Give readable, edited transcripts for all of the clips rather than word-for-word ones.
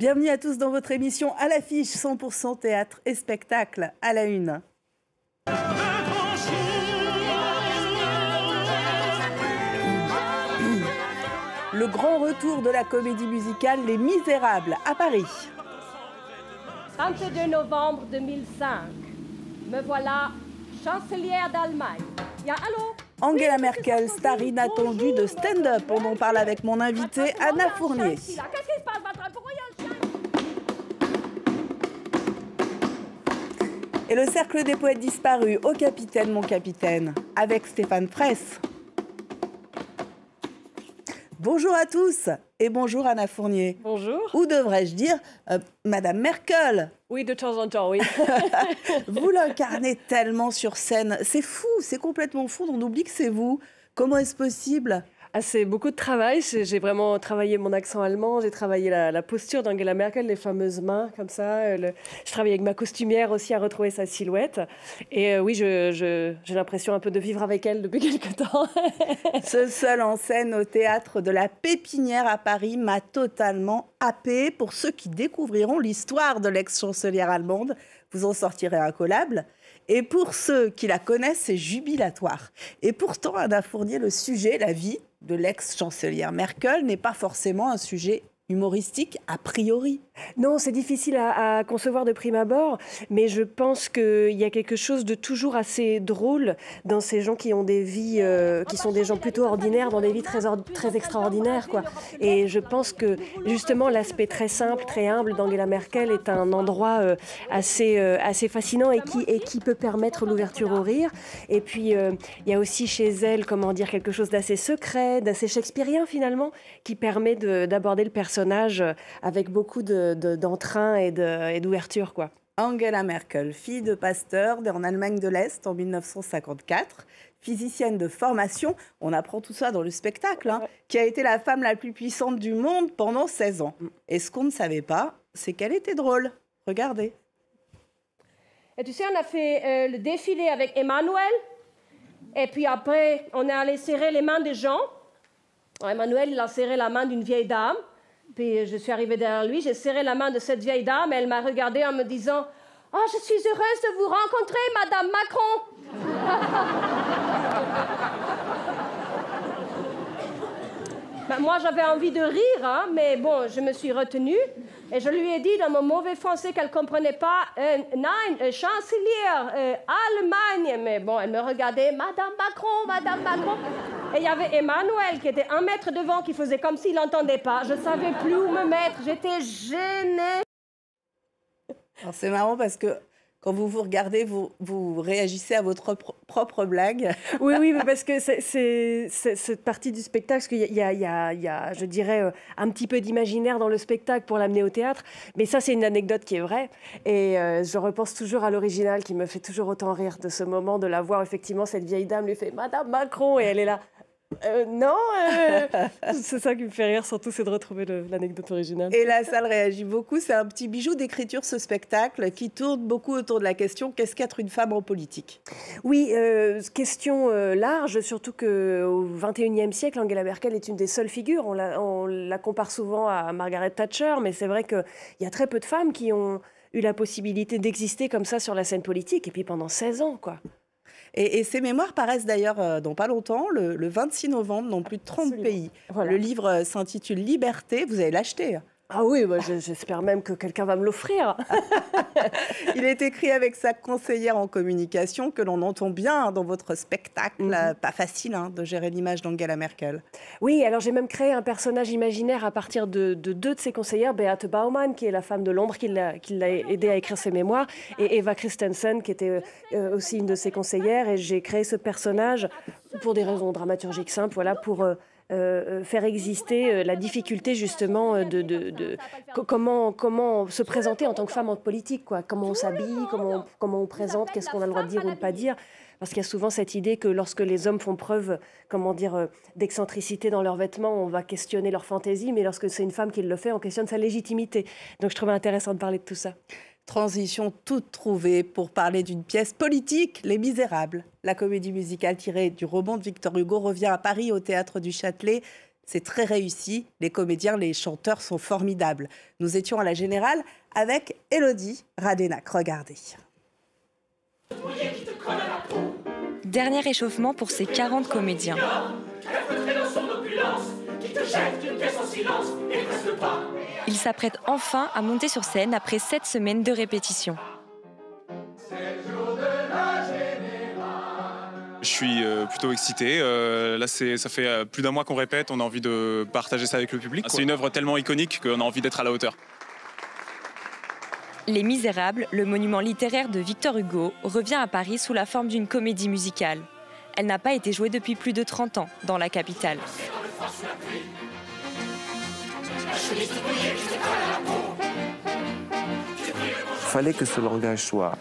Bienvenue à tous dans votre émission À l'affiche 100% théâtre et spectacle à la une. Le grand retour de la comédie musicale Les Misérables à Paris. 32 novembre 2005. Me voilà chancelière d'Allemagne. Allô? Angela Merkel, star inattendue de stand-up. On en parle avec mon invitée Anna Fournier. Qu'est-ce qui se passe? Pourquoi il y a un chien? Et le cercle des poètes disparus, Au capitaine, mon capitaine, avec Stéphane Fraisse. Bonjour à tous et bonjour Anna Fournier. Bonjour. Ou devrais-je dire Madame Merkel? Oui, de temps en temps, oui. Vous l'incarnez tellement sur scène. C'est fou, c'est complètement fou. On oublie que c'est vous. Comment est-ce possible? C'est beaucoup de travail. J'ai vraiment travaillé mon accent allemand. J'ai travaillé la posture d'Angela Merkel, les fameuses mains comme ça. Je travaille avec ma costumière aussi à retrouver sa silhouette. Et oui, j'ai l'impression un peu de vivre avec elle depuis quelque temps. Ce seul en scène au théâtre de la Pépinière à Paris m'a totalement happée. Pour ceux qui découvriront l'histoire de l'ex-chancelière allemande, vous en sortirez incollable. Et pour ceux qui la connaissent, c'est jubilatoire. Et pourtant, Anna Fournier, le sujet, la vie de l'ex-chancelière Merkel n'est pas forcément un sujet humoristique a priori. Non, c'est difficile à concevoir de prime abord, mais je pense qu'il y a quelque chose de toujours assez drôle dans ces gens qui ont des vies, qui sont des gens plutôt ordinaires, dans des vies très extraordinaires, quoi. Et je pense que justement l'aspect très simple, très humble d'Angela Merkel est un endroit assez fascinant et qui peut permettre l'ouverture au rire. Et puis il y a aussi chez elle, comment dire, quelque chose d'assez secret, d'assez shakespearien finalement, qui permet d'aborder le personnage avec beaucoup d'entrain et d'ouverture, quoi. Angela Merkel, fille de pasteur en Allemagne de l'Est en 1954, physicienne de formation, on apprend tout ça dans le spectacle, hein, qui a été la femme la plus puissante du monde pendant 16 ans. Et ce qu'on ne savait pas, c'est qu'elle était drôle. Regardez. Et tu sais, on a fait le défilé avec Emmanuel. Et puis après, on est allé serrer les mains des gens. Alors, Emmanuel, il a serré la main d'une vieille dame. Puis je suis arrivée derrière lui, j'ai serré la main de cette vieille dame et elle m'a regardée en me disant « Oh, je suis heureuse de vous rencontrer, Madame Macron !» Moi, j'avais envie de rire, hein, mais bon, je me suis retenue. Et je lui ai dit dans mon mauvais français qu'elle ne comprenait pas « Nein, chancelière, Allemagne !» Mais bon, elle me regardait « Madame Macron, Madame Macron !» Et il y avait Emmanuel qui était 1 mètre devant, qui faisait comme s'il n'entendait pas. Je ne savais plus où me mettre, j'étais gênée. Alors c'est marrant parce que quand vous vous regardez, vous réagissez à votre propre blague. Oui, mais parce que c'est cette partie du spectacle, parce qu'il y a, je dirais, un petit peu d'imaginaire dans le spectacle pour l'amener au théâtre. Mais ça, c'est une anecdote qui est vraie. Et je repense toujours à l'original qui me fait toujours autant rire de ce moment de la voir. Effectivement, cette vieille dame lui fait « Madame Macron » et elle est là. Non, c'est ça qui me fait rire, surtout, c'est de retrouver l'anecdote originale. Et la salle réagit beaucoup. C'est un petit bijou d'écriture, ce spectacle, qui tourne beaucoup autour de la question « Qu'est-ce qu'être une femme en politique ?» Oui, question large, surtout qu'au XXIe siècle, Angela Merkel est une des seules figures. On la compare souvent à Margaret Thatcher, mais c'est vrai qu'il y a très peu de femmes qui ont eu la possibilité d'exister comme ça sur la scène politique, et puis pendant 16 ans, quoi. Et ces mémoires paraissent d'ailleurs dans pas longtemps, le 26 novembre, dans plus de 30 Absolument. pays. Voilà. Le livre s'intitule « Liberté ». Vous allez l'acheter. Ah oui, bah j'espère même que quelqu'un va me l'offrir. Il est écrit avec sa conseillère en communication, que l'on entend bien dans votre spectacle. Pas facile de gérer l'image d'Angela Merkel. Oui, alors j'ai même créé un personnage imaginaire à partir de 2 de ses conseillères, Beate Baumann, qui est la femme de l'ombre, qui l'a aidé à écrire ses mémoires, et Eva Christensen, qui était aussi une de ses conseillères. Et j'ai créé ce personnage pour des raisons dramaturgiques simples, voilà, pour faire exister la difficulté justement de comment se présenter en tant que femme en politique, quoi. Comment on s'habille, comment on présente, qu'est-ce qu'on a le droit de dire ou de ne pas dire. Parce qu'il y a souvent cette idée que lorsque les hommes font preuve, comment dire, d'excentricité dans leurs vêtements, on va questionner leur fantaisie, mais lorsque c'est une femme qui le fait, on questionne sa légitimité. Donc je trouvais intéressant de parler de tout ça. Transition toute trouvée pour parler d'une pièce politique, Les Misérables. La comédie musicale tirée du roman de Victor Hugo revient à Paris au Théâtre du Châtelet C'est très réussi. Les comédiens, les chanteurs sont formidables. Nous étions à la Générale avec Élodie Radenac. Regardez. Dernier échauffement pour ces 40 comédiens. Ils s'apprêtent enfin à monter sur scène après 7 semaines de répétition. Je suis plutôt excité. Là, ça fait plus d'un mois qu'on répète. On a envie de partager ça avec le public. C'est une œuvre tellement iconique qu'on a envie d'être à la hauteur. Les Misérables, le monument littéraire de Victor Hugo, revient à Paris sous la forme d'une comédie musicale. Elle n'a pas été jouée depuis plus de 30 ans dans la capitale. Il fallait que ce langage soit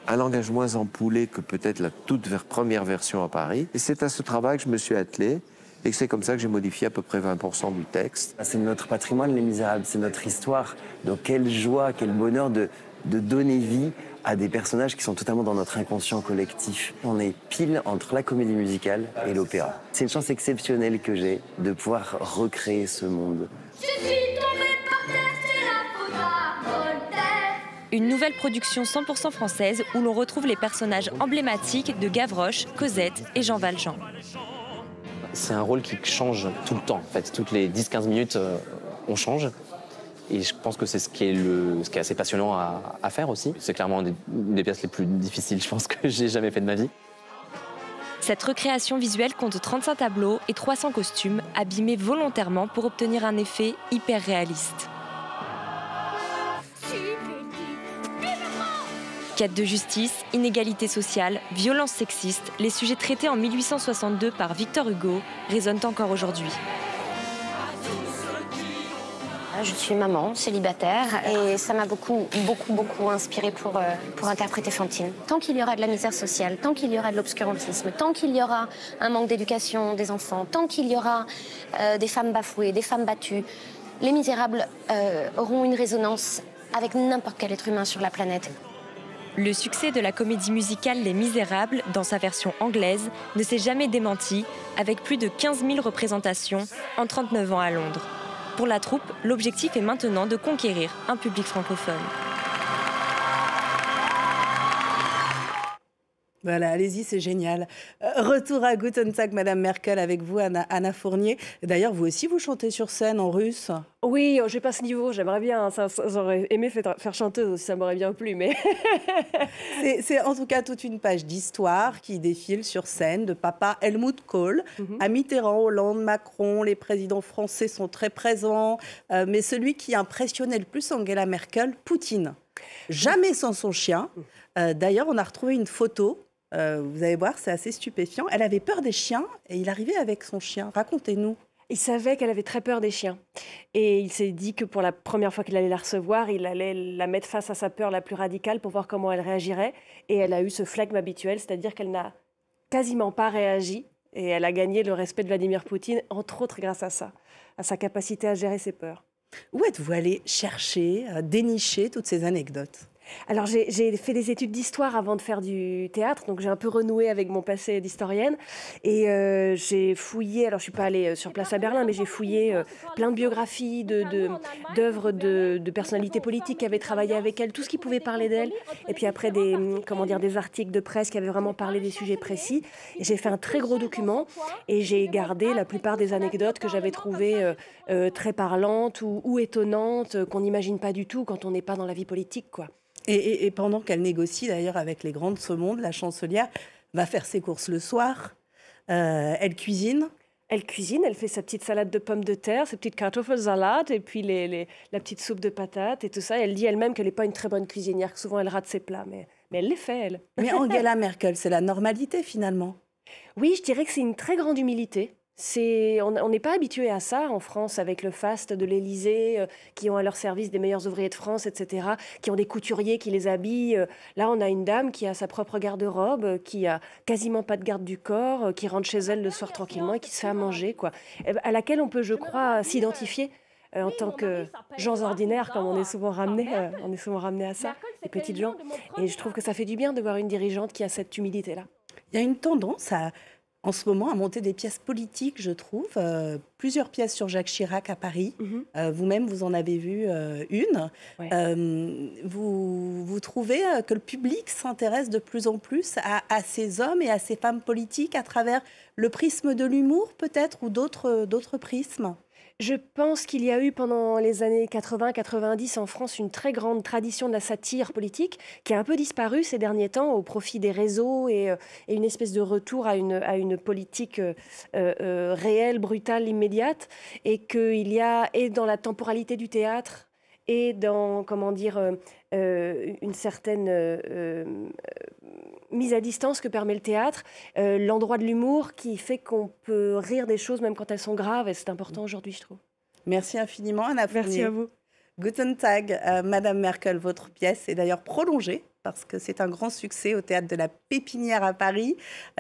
un langage moins empoulé que peut-être la toute première version à Paris. Et c'est à ce travail que je me suis attelé et que c'est comme ça que j'ai modifié à peu près 20% du texte. C'est notre patrimoine, Les Misérables, c'est notre histoire. Donc quelle joie, quel bonheur de donner vie à des personnages qui sont totalement dans notre inconscient collectif. On est pile entre la comédie musicale et l'opéra. C'est une chance exceptionnelle que j'ai de pouvoir recréer ce monde. Je suis tombée par terre, c'est la faute à Voltaire. Une nouvelle production 100% française où l'on retrouve les personnages emblématiques de Gavroche, Cosette et Jean Valjean. C'est un rôle qui change tout le temps. En fait, toutes les 10-15 minutes, on change. Et je pense que c'est ce qui est assez passionnant à faire aussi. C'est clairement une des pièces les plus difficiles, je pense, que j'ai jamais fait de ma vie. Cette recréation visuelle compte 35 tableaux et 300 costumes, abîmés volontairement pour obtenir un effet hyper réaliste. Quête de justice, inégalité sociale, violence sexiste, les sujets traités en 1862 par Victor Hugo résonnent encore aujourd'hui. Je suis maman, célibataire, et ça m'a beaucoup inspirée pour interpréter Fantine. Tant qu'il y aura de la misère sociale, tant qu'il y aura de l'obscurantisme, tant qu'il y aura un manque d'éducation des enfants, tant qu'il y aura des femmes bafouées, des femmes battues, les Misérables auront une résonance avec n'importe quel être humain sur la planète. Le succès de la comédie musicale Les Misérables, dans sa version anglaise, ne s'est jamais démenti, avec plus de 15 000 représentations en 39 ans à Londres. Pour la troupe, l'objectif est maintenant de conquérir un public francophone. Voilà, allez-y, c'est génial. Retour à Guten Tag, Madame Merkel, avec vous, Anna Fournier. D'ailleurs, vous aussi, vous chantez sur scène en russe? Oui, je n'ai pas ce niveau, j'aimerais bien. J'aurais aimé faire chanteuse aussi, ça m'aurait bien plu. Mais c'est en tout cas toute une page d'histoire qui défile sur scène de papa Helmut Kohl. À Mitterrand, Hollande, Macron, les présidents français sont très présents. Mais celui qui impressionnait le plus Angela Merkel, Poutine. Jamais sans son chien. D'ailleurs, on a retrouvé une photo. Vous allez voir, c'est assez stupéfiant. Elle avait peur des chiens et il arrivait avec son chien. Racontez-nous. Il savait qu'elle avait très peur des chiens. Et il s'est dit que pour la première fois qu'il allait la recevoir, il allait la mettre face à sa peur la plus radicale pour voir comment elle réagirait. Et elle a eu ce flegme habituel, c'est-à-dire qu'elle n'a quasiment pas réagi. Et elle a gagné le respect de Vladimir Poutine, entre autres grâce à ça, à sa capacité à gérer ses peurs. Où êtes-vous allé chercher, dénicher toutes ces anecdotes ? Alors, j'ai fait des études d'histoire avant de faire du théâtre, donc j'ai un peu renoué avec mon passé d'historienne. Et j'ai fouillé, alors je ne suis pas allée sur place à Berlin, mais j'ai fouillé plein de biographies d'œuvres de personnalités politiques qui avaient travaillé avec elle, tout ce qui pouvait parler d'elle. Et puis après, des articles de presse qui avaient vraiment parlé des sujets précis. Et j'ai fait un très gros document et j'ai gardé la plupart des anecdotes que j'avais trouvées très parlantes ou étonnantes, qu'on n'imagine pas du tout quand on n'est pas dans la vie politique, quoi. Et pendant qu'elle négocie d'ailleurs avec les grands de ce monde, la chancelière va faire ses courses le soir. Elle cuisine. Elle cuisine, elle fait sa petite salade de pommes de terre, sa petite Kartoffelsalat et puis la petite soupe de patates et tout ça. Elle dit elle-même qu'elle n'est pas une très bonne cuisinière, que souvent elle rate ses plats, mais elle les fait, elle. Mais Angela Merkel, c'est la normalité finalement. Oui, je dirais que c'est une très grande humilité. On n'est pas habitué à ça en France, avec le faste de l'Élysée, qui ont à leur service des meilleurs ouvriers de France, etc., qui ont des couturiers qui les habillent. Là, on a une dame qui a sa propre garde-robe, qui a quasiment pas de garde du corps, qui rentre chez elle le soir tranquillement et qui se fait à manger, quoi. À laquelle on peut, je crois, s'identifier en tant que gens ordinaires, comme on est souvent ramenés à ça, les petites gens. Et je trouve que ça fait du bien de voir une dirigeante qui a cette humilité-là. Il y a une tendance en ce moment à monter des pièces politiques, je trouve. Plusieurs pièces sur Jacques Chirac à Paris. Vous-même, vous en avez vu une. Ouais. Vous trouvez que le public s'intéresse de plus en plus à ces hommes et à ces femmes politiques à travers le prisme de l'humour, peut-être, ou d'autres prismes? Je pense qu'il y a eu pendant les années 80-90 en France une très grande tradition de la satire politique qui a un peu disparu ces derniers temps au profit des réseaux et une espèce de retour à une politique réelle, brutale, immédiate, et qu'il y a, et dans la temporalité du théâtre et dans, comment dire, une certaine mise à distance que permet le théâtre, l'endroit de l'humour qui fait qu'on peut rire des choses même quand elles sont graves, et c'est important aujourd'hui, je trouve. Merci infiniment, Anna Fournier. Merci à vous. Guten Tag, Madame Merkel, votre pièce est d'ailleurs prolongée parce que c'est un grand succès au Théâtre de la Pépinière à Paris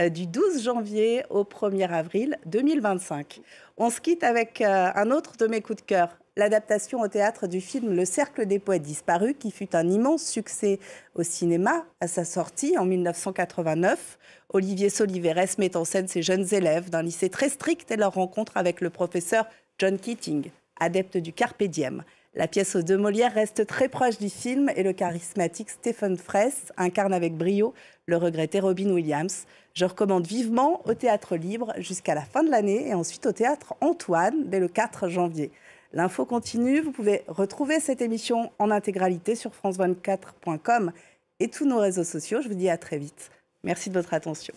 du 12 janvier au 1er avril 2025. On se quitte avec un autre de mes coups de cœur, l'adaptation au théâtre du film Le Cercle des Poètes Disparus, qui fut un immense succès au cinéma à sa sortie en 1989. Olivier Soliveres met en scène ces jeunes élèves d'un lycée très strict et leur rencontre avec le professeur John Keating, adepte du Carpe Diem. La pièce de Molière reste très proche du film et le charismatique Stephen Fraisse incarne avec brio le regretté Robin Williams. Je recommande vivement au Théâtre Libre jusqu'à la fin de l'année et ensuite au Théâtre Antoine dès le 4 janvier. L'info continue, vous pouvez retrouver cette émission en intégralité sur france24.com et tous nos réseaux sociaux. Je vous dis à très vite. Merci de votre attention.